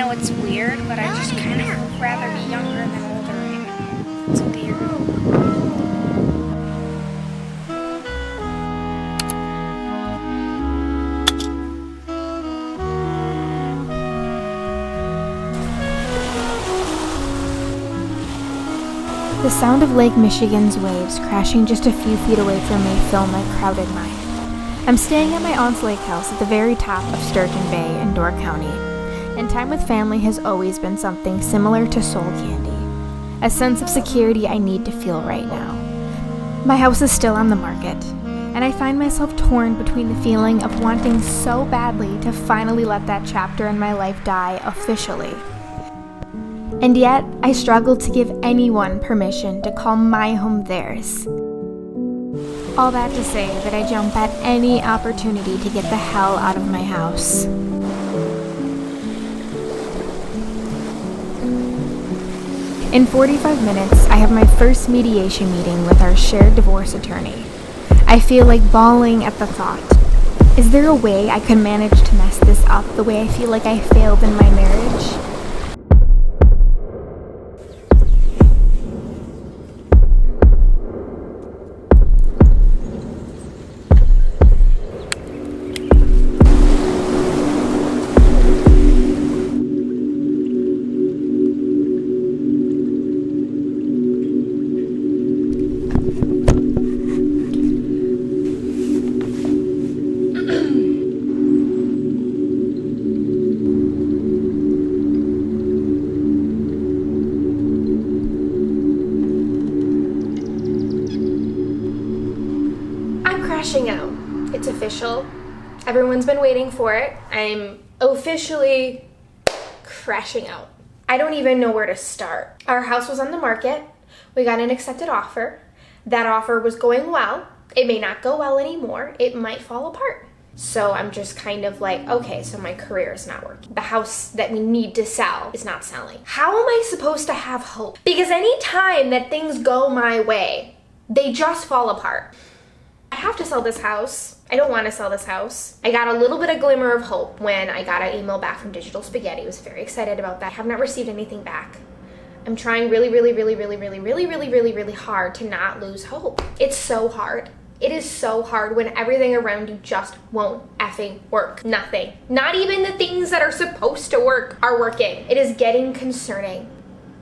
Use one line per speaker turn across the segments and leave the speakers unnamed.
know it's weird, but I just kind of rather be younger than older right now. It's weird.
The sound of Lake Michigan's waves crashing just a few feet away from me fill my crowded mind. I'm staying at my aunt's lake house at the very top of Sturgeon Bay in Door County, and time with family has always been something similar to soul candy, a sense of security I need to feel right now. My house is still on the market, and I find myself torn between the feeling of wanting so badly to finally let that chapter in my life die officially. And yet, I struggle to give anyone permission to call my home theirs. All that to say that I jump at any opportunity to get the hell out of my house. In 45 minutes, I have my first mediation meeting with our shared divorce attorney. I feel like bawling at the thought. Is there a way I could manage to mess this up the way I feel like I failed in my marriage? Crashing out. It's official. Everyone's been waiting for it. I'm officially crashing out. I don't even know where to start. Our house was on the market. We got an accepted offer. That offer was going well. It may not go well anymore. It might fall apart. So I'm just kind of like, okay, so my career is not working. The house that we need to sell is not selling. How am I supposed to have hope? Because any time that things go my way, they just fall apart. I have to sell this house. I don't want to sell this house. I got a little bit of glimmer of hope when I got an email back from Digital Spaghetti. I was very excited about that. I have not received anything back. I'm trying really hard to not lose hope. It's so hard. It is so hard when everything around you just won't effing work. Nothing. Not even the things that are supposed to work are working. It is getting concerning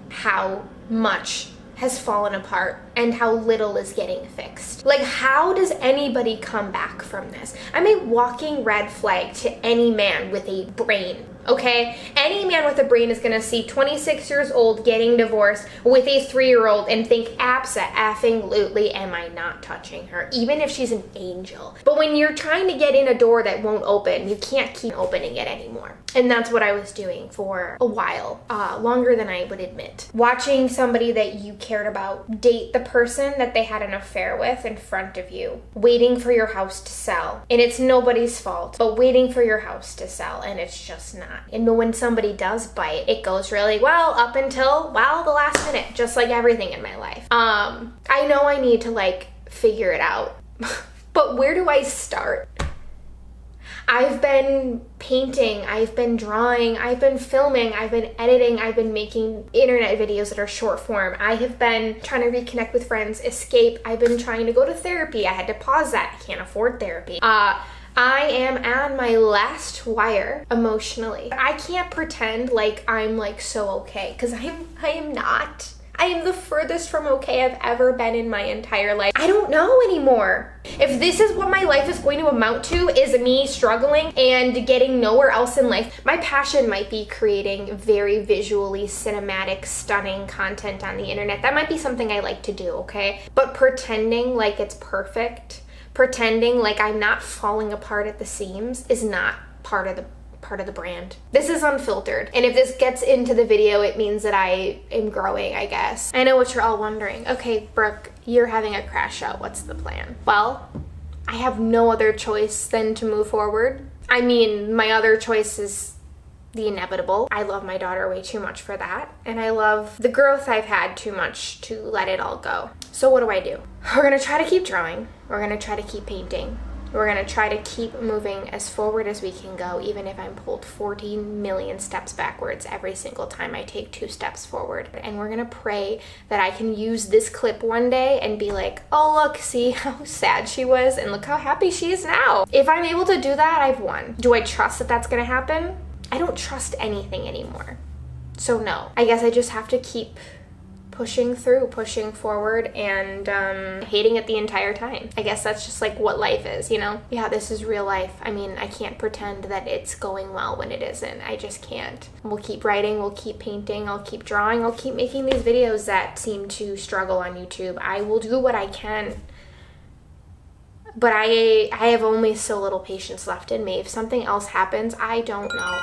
how much has fallen apart and how little is getting fixed. Like, how does anybody come back from this? I'm a walking red flag to any man with a brain, okay? Any man with a brain is gonna see 26 years old getting divorced with a 3-year-old and think, abso-effing-lutely am I not touching her, even if she's an angel. But when you're trying to get in a door that won't open, you can't keep opening it anymore. And that's what I was doing for a while, longer than I would admit. Watching somebody that you cared about date the person that they had an affair with in front of you, waiting for your house to sell. And it's nobody's fault, but waiting for your house to sell, and it's just not. And when somebody does bite, it goes really well up until, well, the last minute, just like everything in my life. I know I need to figure it out, but where do I start? I've been painting, I've been drawing, I've been filming, I've been editing, I've been making internet videos that are short form. I have been trying to reconnect with friends, escape. I've been trying to go to therapy. I had to pause that. I can't afford therapy. I am on my last wire emotionally. I can't pretend like I'm so okay, because I am not. I am the furthest from okay I've ever been in my entire life. I don't know anymore. If this is what my life is going to amount to, is me struggling and getting nowhere else in life, my passion might be creating very visually cinematic, stunning content on the internet. That might be something I like to do, okay? But pretending like it's perfect, pretending like I'm not falling apart at the seams is not part of the brand. This is unfiltered, and if this gets into the video, it means that I am growing, I guess. I know what you're all wondering. Okay, Brooke, you're having a crash out. What's the plan? Well, I have no other choice than to move forward. I mean, my other choice is the inevitable. I love my daughter way too much for that, and I love the growth I've had too much to let it all go. So what do? We're gonna try to keep drawing. We're gonna try to keep painting. We're gonna try to keep moving as forward as we can go, even if I'm pulled 14 million steps backwards every single time I take 2 steps forward. And we're gonna pray that I can use this clip one day and be like, oh look, see how sad she was and look how happy she is now. If I'm able to do that, I've won. Do I trust that that's gonna happen? I don't trust anything anymore. So no, I guess I just have to keep pushing through, pushing forward, and hating it the entire time. I guess that's just like what life is, you know? Yeah, this is real life. I mean, I can't pretend that it's going well when it isn't. I just can't. We'll keep writing, we'll keep painting, I'll keep drawing, I'll keep making these videos that seem to struggle on YouTube. I will do what I can. But I have only so little patience left in me. If something else happens, I don't know.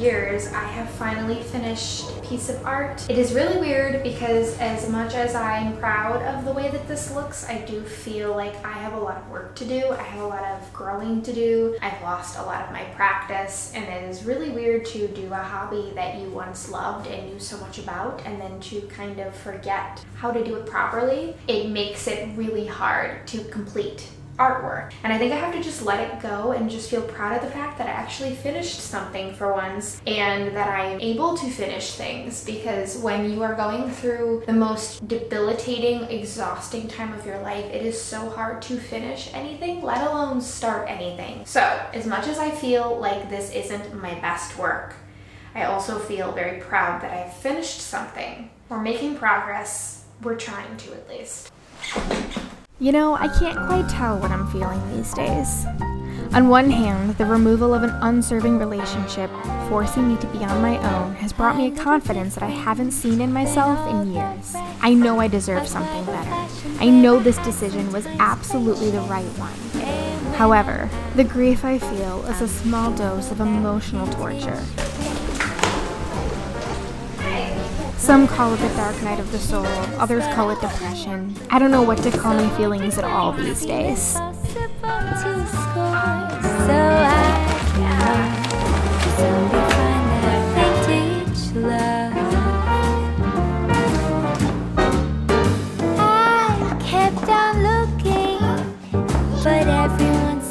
Years, I have finally finished a piece of art. It is really weird because as much as I'm proud of the way that this looks, I do feel like I have a lot of work to do. I have a lot of growing to do. I've lost a lot of my practice, and it is really weird to do a hobby that you once loved and knew so much about and then to kind of forget how to do it properly. It makes it really hard to complete artwork. And I think I have to just let it go and just feel proud of the fact that I actually finished something for once and that I'm able to finish things, because when you are going through the most debilitating, exhausting time of your life, it is so hard to finish anything, let alone start anything. So as much as I feel like this isn't my best work, I also feel very proud that I've finished something. We're making progress. We're trying to, at least.
You know, I can't quite tell what I'm feeling these days. On one hand, the removal of an unserving relationship, forcing me to be on my own, has brought me a confidence that I haven't seen in myself in years. I know I deserve something better. I know this decision was absolutely the right one. However, the grief I feel is a small dose of emotional torture. Some call it the dark night of the soul, others call it depression. I don't know what to call my feelings at all these days.
I kept on looking, but everyone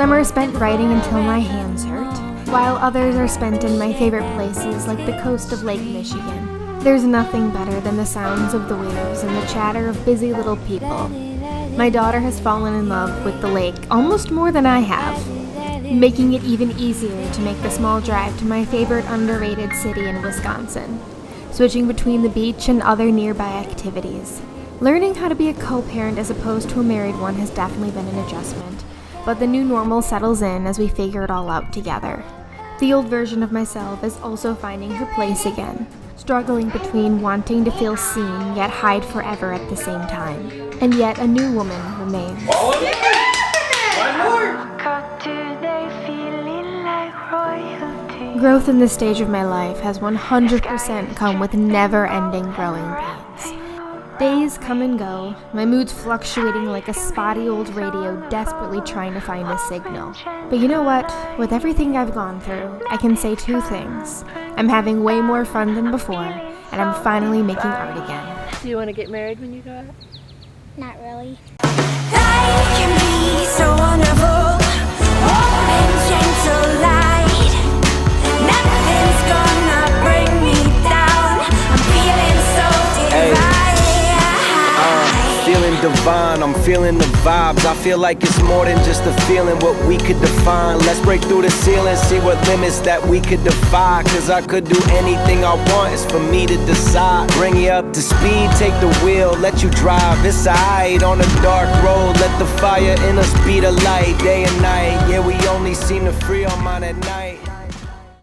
Some are spent writing until my hands hurt, while others are spent in my favorite places like the coast of Lake Michigan. There's nothing better than the sounds of the waves and the chatter of busy little people. My daughter has fallen in love with the lake almost more than I have, making it even easier to make the small drive to my favorite underrated city in Wisconsin, switching between the beach and other nearby activities. Learning how to be a co-parent as opposed to a married one has definitely been an adjustment, but the new normal settles in as we figure it all out together. The old version of myself is also finding her place again, struggling between wanting to feel seen yet hide forever at the same time. And yet a new woman remains. Growth in this stage of my life has 100% come with never-ending growing pains. Days come and go, my mood's fluctuating like a spotty old radio desperately trying to find a signal. But you know what? With everything I've gone through, I can say two things. I'm having way more fun than before, and I'm finally making art again.
Do you want to get married when you grow up?
Not really.
Life can be so wonderful, warm and gentle light. Nothing's gonna bring me down. I'm feeling so divine.
Feeling divine, I'm feeling the vibes. I feel like it's more than just a feeling, what we could define. Let's break through the ceiling, see what limits that we could defy. Cause I could do anything I want, it's for me to decide. Bring you up to speed, take the wheel, let you drive. It's alright on a dark road, let the fire in us be the light. Day and night, yeah, we only seem to free our mind at night.